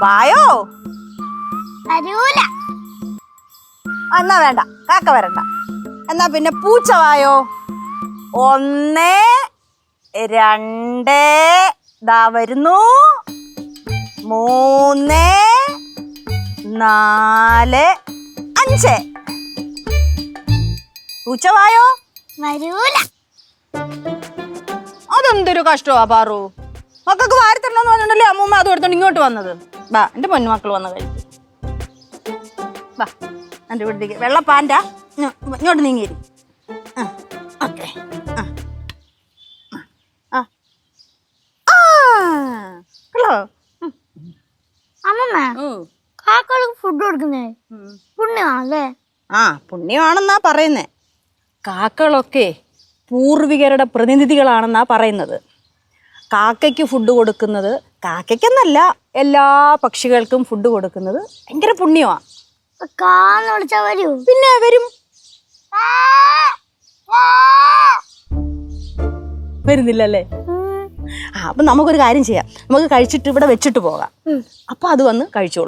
വായോ. വരൂല. എന്നാ വേണ്ട, കാക്ക വരണ്ട. എന്നാ പിന്നെ പൂച്ച വായോ. 1 2 ദാ വരുന്നു. 3 4 5. പൂച്ച വായോ. വരൂല. അതെന്തൊരു കഷ്ടമാ പാറു. മക്കൾക്ക് വാരി തരണമെന്ന് പറഞ്ഞിട്ടല്ലേ അമ്മൂമ്മ അത് എടുത്തോണ്ട് ഇങ്ങോട്ട് വന്നത്. വാ, എന്റെ പൊന്നുമക്കൾ വന്ന് കഴിക്കും. വാ, എൻ്റെ വീട്ടിലേക്ക്. വെള്ള പാൻറ്റാ, ഇങ്ങോട്ട് നീങ്ങിരി. ഓക്കെ. ഹലോ അമ്മമ്മ, കാക്കകൾക്ക് ഫുഡ് കൊടുക്കുന്നേ പുണ്യമാണല്ലേ? ആ, പുണ്യമാണെന്നാ പറയുന്നേ. കാക്കകളൊക്കെ പൂർവികരുടെ പ്രതിനിധികളാണെന്നാ പറയുന്നത്. കാക്കയ്ക്ക് ഫുഡ് കൊടുക്കുന്നത്, കാക്കയ്ക്കെന്നല്ല എല്ലാ പക്ഷികൾക്കും ഫുഡ് കൊടുക്കുന്നത് ഭയങ്കര പുണ്യമാ. കാന്ന് വിളിച്ചാ വരൂ? പിന്നെ വരും. വരുന്നില്ലല്ലേ? അപ്പൊ നമുക്കൊരു കാര്യം ചെയ്യാം, നമുക്ക് കഴിച്ചിട്ട് ഇവിടെ വെച്ചിട്ട് പോകാം. അപ്പൊ അത് വന്ന് കഴിച്ചോളൂ.